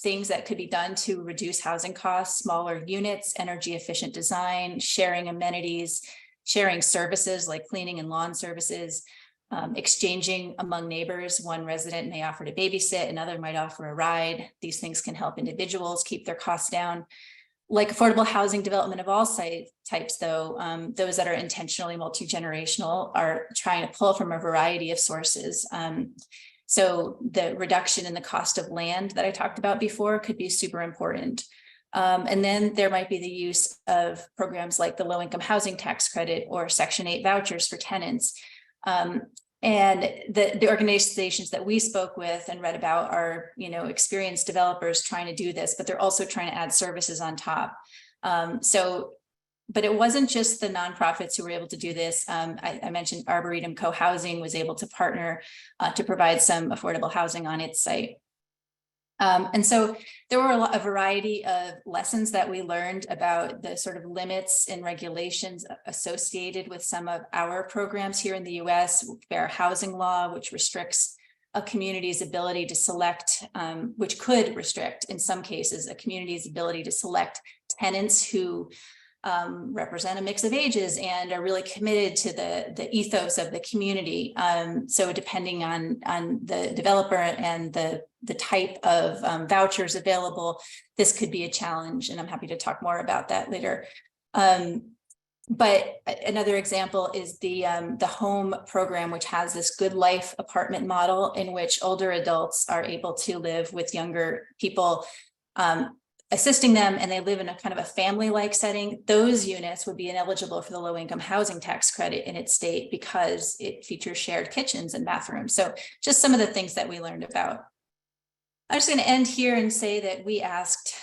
things that could be done to reduce housing costs: smaller units, energy efficient design, sharing amenities, sharing services like cleaning and lawn services, exchanging among neighbors. One resident may offer to babysit, another might offer a ride. These things can help individuals keep their costs down. Like affordable housing development of all types, though, those that are intentionally multi-generational are trying to pull from a variety of sources. So the reduction in the cost of land that I talked about before could be super important. And then there might be the use of programs like the low-income housing tax credit or Section 8 vouchers for tenants. And the organizations that we spoke with and read about are, experienced developers trying to do this, but they're also trying to add services on top. But it wasn't just the nonprofits who were able to do this. I mentioned Arboretum Co-Housing was able to partner to provide some affordable housing on its site. And so there were a variety of lessons that we learned about the sort of limits and regulations associated with some of our programs here in the US. Fair housing law, which restricts a community's ability to select, which could restrict in some cases a community's ability to select tenants who represent a mix of ages and are really committed to the ethos of the community. So depending on the developer and the type of vouchers available, this could be a challenge, and I'm happy to talk more about that later. But another example is the home program, which has this good life apartment model in which older adults are able to live with younger people, assisting them, and they live in a kind of a family-like setting. Those units would be ineligible for the low-income housing tax credit in its state because it features shared kitchens and bathrooms. So just some of the things that we learned about. I'm just going to end here and say that we asked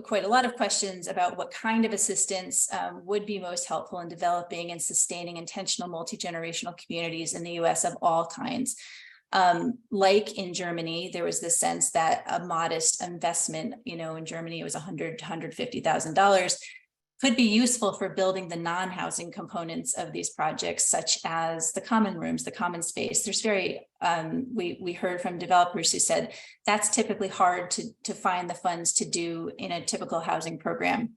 quite a lot of questions about what kind of assistance would be most helpful in developing and sustaining intentional multi-generational communities in the US of all kinds. Like in Germany, there was this sense that a modest investment, in Germany, it was $100,000 to $150,000, could be useful for building the non-housing components of these projects, such as the common rooms, the common space. There's we heard from developers who said that's typically hard to find the funds to do in a typical housing program.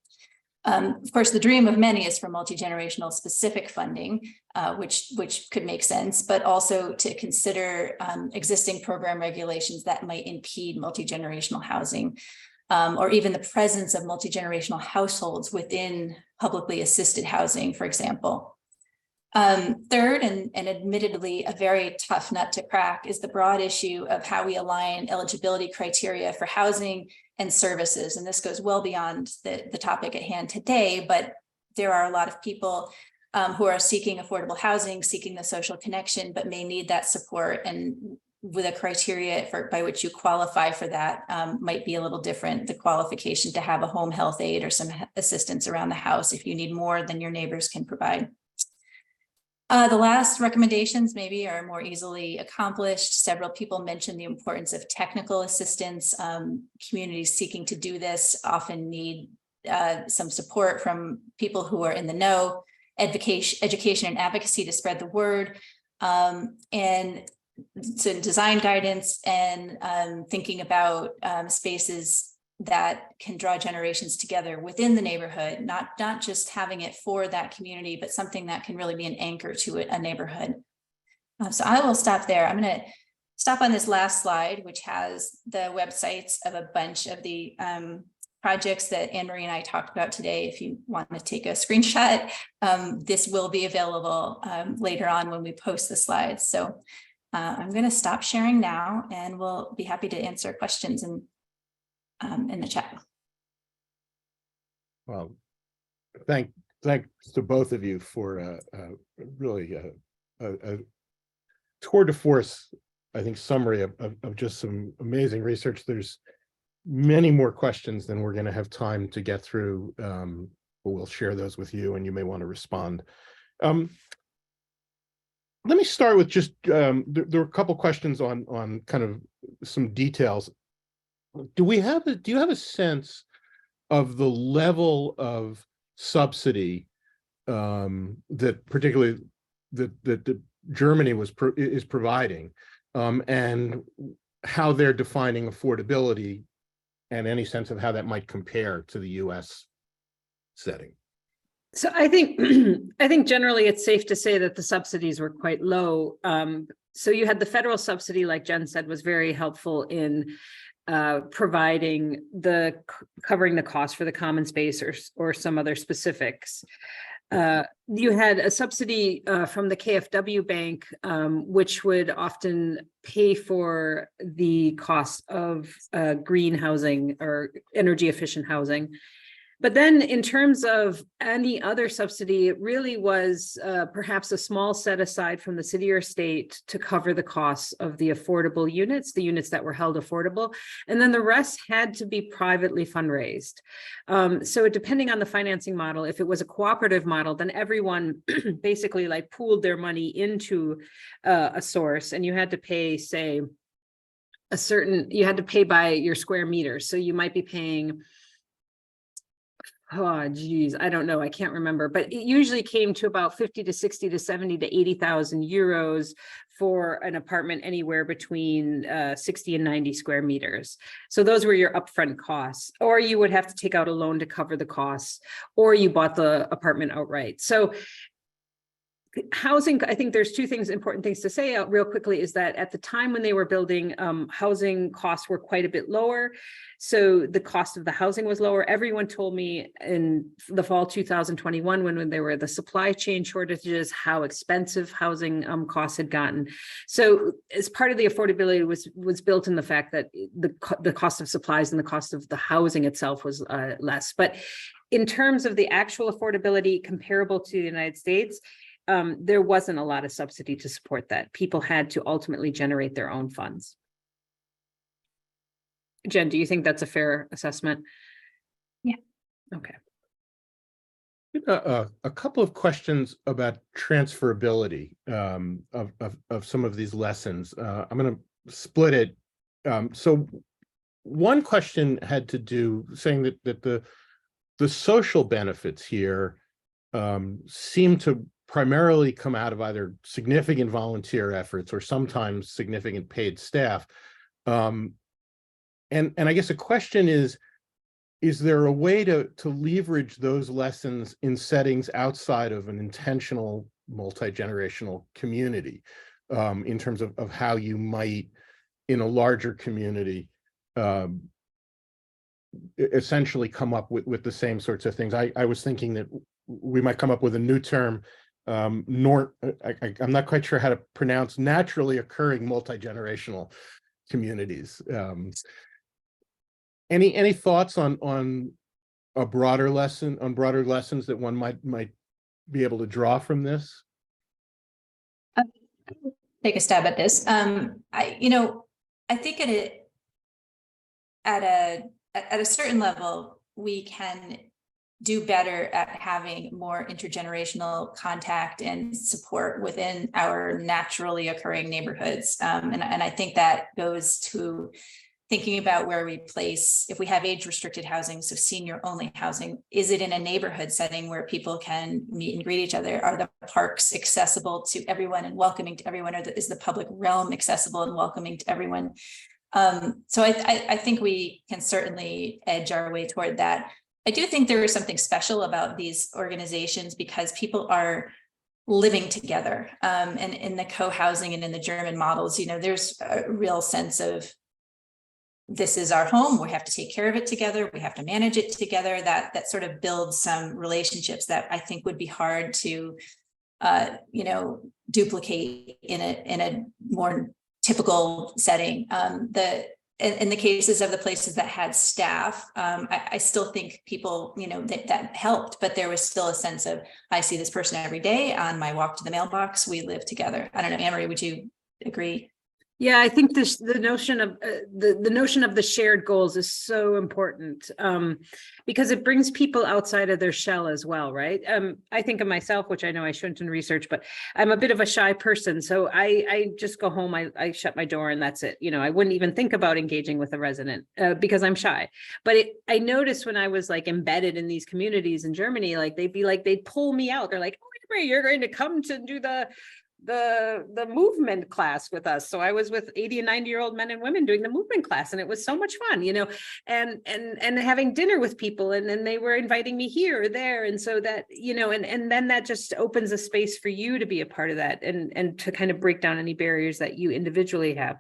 Of course, the dream of many is for multi-generational specific funding, which could make sense, but also to consider existing program regulations that might impede multi-generational housing, or even the presence of multi-generational households within publicly assisted housing, for example. Third, and admittedly a very tough nut to crack, is the broad issue of how we align eligibility criteria for housing and services. And this goes well beyond the topic at hand today, but there are a lot of people who are seeking affordable housing, seeking the social connection, but may need that support. And with a criteria by which you qualify for that might be a little different. The qualification to have a home health aide or some assistance around the house if you need more than your neighbors can provide. The last recommendations maybe are more easily accomplished. Several people mentioned the importance of technical assistance. Communities seeking to do this often need some support from people who are in the know, education and advocacy to spread the word, and so design guidance and thinking about spaces that can draw generations together within the neighborhood, not just having it for that community, but something that can really be an anchor to a neighborhood. So I will stop there. I'm going to stop on this last slide, which has the websites of a bunch of the projects that Anne-Marie and I talked about today. If you want to take a screenshot, this will be available later on when we post the slides. So I'm going to stop sharing now, and we'll be happy to answer questions in the chat. Well, thanks to both of you for really a tour de force, I think, summary of just some amazing research. There's many more questions than we're going to have time to get through, but we'll share those with you, and you may want to respond. Let me start with just, there were a couple questions on kind of some details. Do you have a sense of the level of subsidy that particularly that Germany is providing, and how they're defining affordability, and any sense of how that might compare to the US setting? So I think generally it's safe to say that the subsidies were quite low. So you had the federal subsidy, like Jen said, was very helpful in providing covering the cost for the common space or some other specifics. You had a subsidy from the KfW Bank, which would often pay for the cost of green housing or energy efficient housing. But then in terms of any other subsidy, it really was perhaps a small set aside from the city or state to cover the costs of the affordable units, the units that were held affordable. And then the rest had to be privately fundraised. So depending on the financing model, if it was a cooperative model, then everyone basically like pooled their money into a source, and you had to pay, say, you had to pay by your square meter. So you might be paying Oh, geez, I don't know. I can't remember, but it usually came to about 50 to 60 to 70 to 80,000 euros for an apartment anywhere between 60 and 90 square meters. So those were your upfront costs, or you would have to take out a loan to cover the costs, or you bought the apartment outright. So housing, I think there's two things, important things to say real quickly, is that at the time when they were building, housing costs were quite a bit lower. So the cost of the housing was lower. Everyone told me in the fall 2021, when there were the supply chain shortages, how expensive housing costs had gotten. So as part of the affordability was built in the fact that the cost of supplies and the cost of the housing itself was less. But in terms of the actual affordability comparable to the United States, there wasn't a lot of subsidy to support that. People had to ultimately generate their own funds. Jen, do you think that's a fair assessment? Yeah. Okay. A couple of questions about transferability of some of these lessons. I'm going to split it. So one question had to do saying that the social benefits here seem to primarily come out of either significant volunteer efforts or sometimes significant paid staff. And I guess a question is there a way to leverage those lessons in settings outside of an intentional multi-generational community, in terms of how you might, in a larger community, essentially come up with the same sorts of things? I was thinking that we might come up with a new term, I'm not quite sure how to pronounce, naturally occurring multi-generational communities. Any thoughts on a broader lesson, on broader lessons that one might be able to draw from this? Take a stab at this. I think at a certain level, we can do better at having more intergenerational contact and support within our naturally occurring neighborhoods. And I think that goes to thinking about where we place, if we have age restricted housing, so senior only housing, is it in a neighborhood setting where people can meet and greet each other? Are the parks accessible to everyone and welcoming to everyone? Or is the public realm accessible and welcoming to everyone? So I think we can certainly edge our way toward that. I do think there is something special about these organizations because people are living together, and in the co-housing and in the German models, there's a real sense of this is our home. We have to take care of it together. We have to manage it together. That sort of builds some relationships that I think would be hard to, duplicate in a more typical setting. In the cases of the places that had staff, I still think people, that helped, but there was still a sense of, I see this person every day on my walk to the mailbox. We live together. I don't know, Anne-Marie, would you agree? Yeah, I think the notion of the notion of the shared goals is so important, because it brings people outside of their shell as well, right? I think of myself, which I know I shouldn't in research, but I'm a bit of a shy person, so I just go home, I shut my door, and that's it. I wouldn't even think about engaging with a resident because I'm shy. But I noticed when I was like embedded in these communities in Germany, like they'd pull me out. They're like, "Oh, you're going to come to do the movement class with us." So I was with 80 and 90-year-old men and women doing the movement class, and it was so much fun, and having dinner with people, and then they were inviting me here or there, and so that, and then that just opens a space for you to be a part of that, and to kind of break down any barriers that you individually have.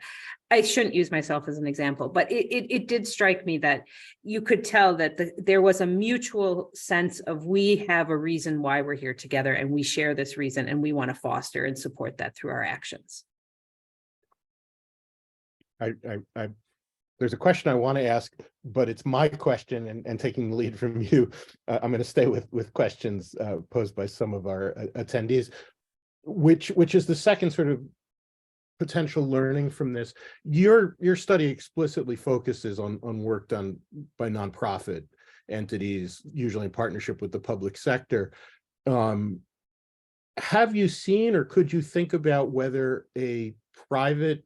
I shouldn't use myself as an example, but it did strike me that you could tell that there was a mutual sense of, we have a reason why we're here together, and we share this reason, and we want to foster and support that through our actions. There's a question I want to ask, but it's my question, and taking the lead from you, I'm going to stay with questions posed by some of our attendees, which is the second sort of potential learning from this. Your study explicitly focuses on work done by nonprofit entities, usually in partnership with the public sector. Have you seen, or could you think about whether a private,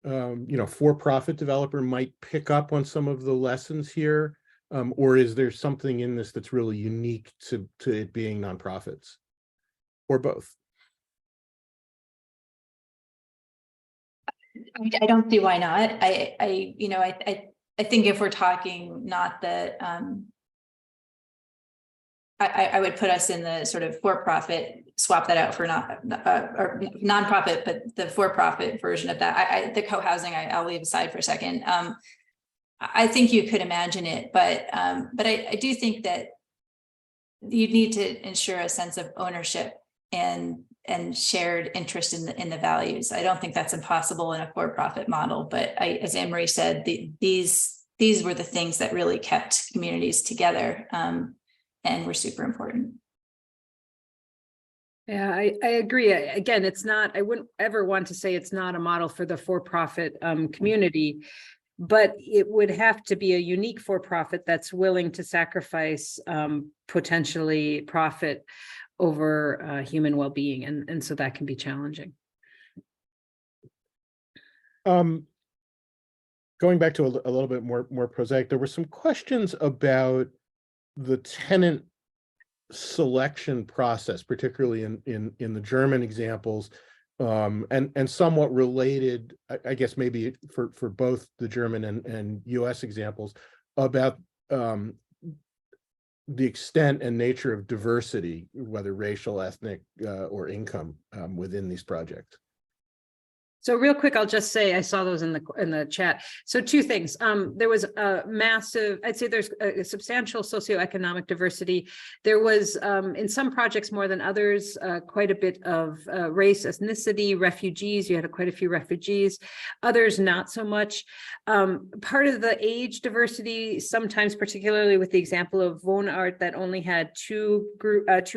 for-profit developer might pick up on some of the lessons here Or is there something in this that's really unique to it being nonprofits, or both? I don't see why not. I think if we're talking not the, I would put us in the sort of for-profit, swap that out for not, or nonprofit, but the for-profit version of that. The co-housing, I'll leave aside for a second. I think you could imagine it, but I do think that you need to ensure a sense of ownership and shared interest in the values. I don't think that's impossible in a for-profit model, but as Anne-Marie said, these were the things that really kept communities together, and were super important. Yeah, I agree. Again, it's not, I wouldn't ever want to say it's not a model for the for-profit community, but it would have to be a unique for-profit that's willing to sacrifice potentially profit over human well-being, and so that can be challenging. Going back to a little bit more prosaic, there were some questions about the tenant selection process, particularly in the German examples, and somewhat related, I guess maybe for both the German and US examples, about the extent and nature of diversity, whether racial, ethnic, or income, within these projects. So real quick, I'll just say I saw those in the chat. So two things. There was a massive, I'd say there's a substantial socioeconomic diversity. There was in some projects more than others, quite a bit of race, ethnicity, refugees. You had quite a few refugees, others not so much. Part of the age diversity, sometimes particularly with the example of Wohnart that only had two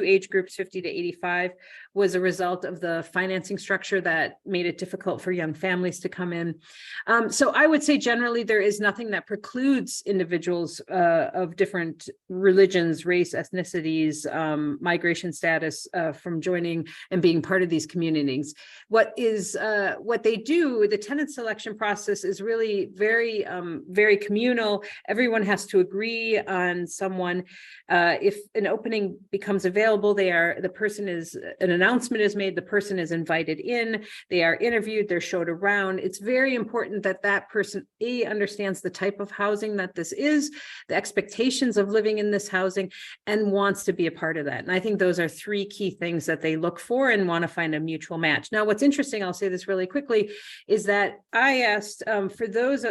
age groups, 50 to 85, was a result of the financing structure that made it difficult for young families to come in. So I would say generally there is nothing that precludes individuals of different religions, race, ethnicities, migration status from joining and being part of these communities. What they do, the tenant selection process is really very, very communal. Everyone has to agree on someone. If an opening becomes available, an announcement is made, the person is invited in, they are interviewed, they're showed around. It's very important that that person understands the type of housing that this is, the expectations of living in this housing, and wants to be a part of that. And I think those are three key things that they look for and want to find a mutual match. Now, what's interesting, I'll say this really quickly, is that I asked for those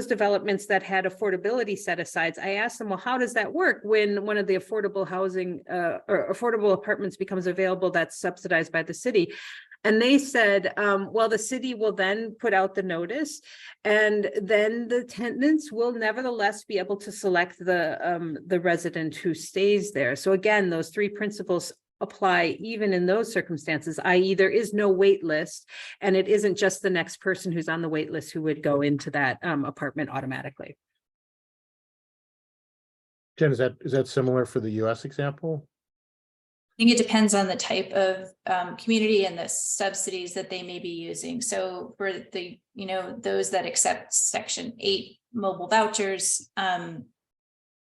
developments that had affordability set asides, I asked them, well, how does that work when one of the affordable housing or affordable apartments becomes available that's subsidized by the city? And they said, well, the city will then put out the notice, and then the tenants will nevertheless be able to select the resident who stays there. So again, those three principles apply even in those circumstances, i.e. there is no wait list, and it isn't just the next person who's on the wait list who would go into that apartment automatically. Jen, is that similar for the US example? I think it depends on the type of community and the subsidies that they may be using. So for the, those that accept Section 8 mobile vouchers,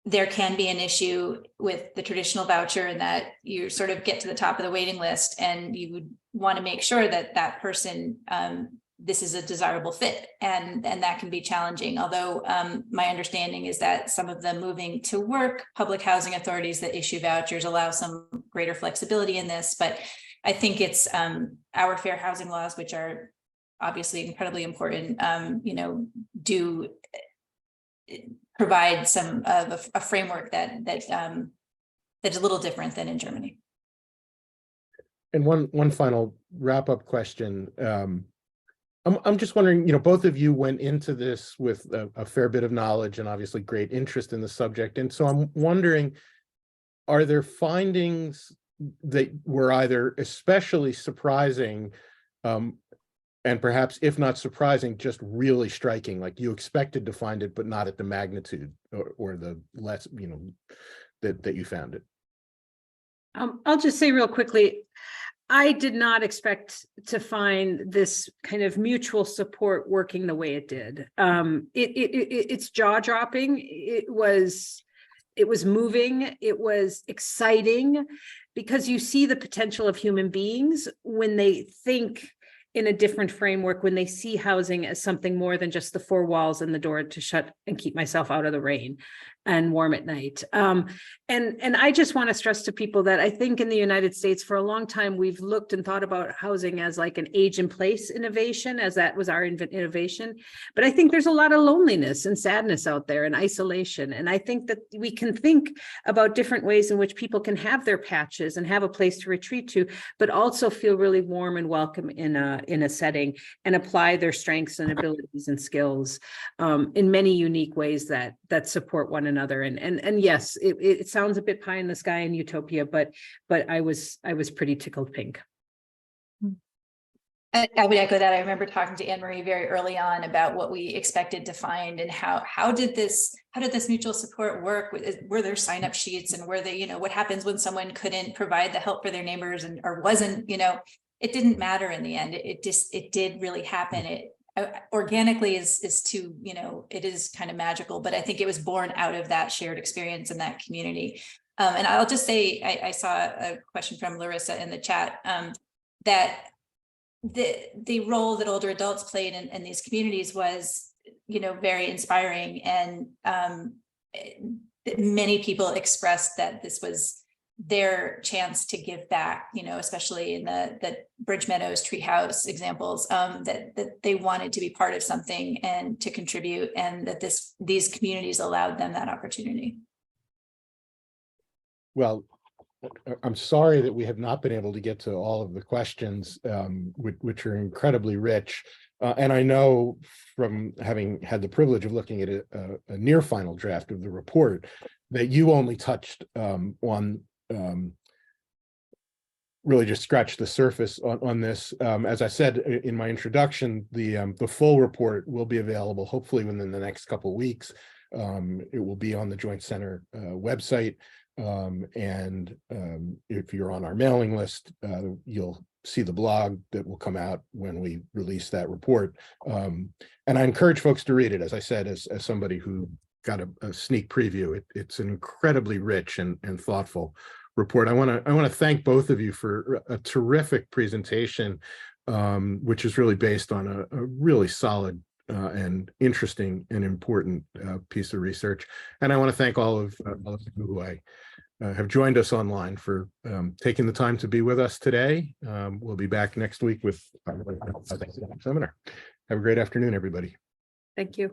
there can be an issue with the traditional voucher in that you sort of get to the top of the waiting list, and you would want to make sure that that person, this is a desirable fit, and that can be challenging. Although my understanding is that some of the moving to work public housing authorities that issue vouchers allow some greater flexibility in this. But I think it's our fair housing laws, which are obviously incredibly important, do provide some of a framework that is a little different than in Germany. And one final wrap-up question. I'm just wondering, both of you went into this with a fair bit of knowledge and obviously great interest in the subject. And so I'm wondering, are there findings that were either especially surprising, and perhaps, if not surprising, just really striking, like you expected to find it, but not at the magnitude or the less, that you found it? I'll just say real quickly, I did not expect to find this kind of mutual support working the way it did. It's jaw-dropping. It was moving. It was exciting, because you see the potential of human beings when they think in a different framework, when they see housing as something more than just the four walls and the door to shut and keep myself out of the rain and warm at night. And I just want to stress to people that I think in the United States for a long time, we've looked and thought about housing as like an age in place innovation, as that was our innovation. But I think there's a lot of loneliness and sadness out there and isolation. And I think that we can think about different ways in which people can have their patches and have a place to retreat to, but also feel really warm and welcome in a setting, and apply their strengths and abilities and skills in many unique ways that support one another. And yes, it sounds a bit pie in the sky and utopia, but I was pretty tickled pink. I would echo that. I remember talking to Anne Marie very early on about what we expected to find, and how did this mutual support work? Were there sign up sheets, and were they, what happens when someone couldn't provide the help for their neighbors or wasn't, it didn't matter in the end. It did really happen. It organically is too, it is kind of magical, but I think it was born out of that shared experience in that community. And I'll just say, I saw a question from Larissa in the chat, that the role that older adults played in these communities was, very inspiring. And many people expressed that this was their chance to give back, especially in the Bridge Meadows Treehouse examples, that they wanted to be part of something and to contribute, and that these communities allowed them that opportunity. Well, I'm sorry that we have not been able to get to all of the questions, which are incredibly rich. And I know from having had the privilege of looking at a near final draft of the report that you only touched on really just scratched the surface on this. As I said in my introduction, the full report will be available hopefully within the next couple of weeks. It will be on the Joint Center website. And if you're on our mailing list, you'll see the blog that will come out when we release that report. And I encourage folks to read it. As I said, as somebody who got a sneak preview, it's an incredibly rich and thoughtful report. I want to thank both of you for a terrific presentation, which is really based on a really solid and interesting and important piece of research. And I want to thank all of you who have joined us online for taking the time to be with us today. We'll be back next week with a seminar. Have a great afternoon, everybody. Thank you.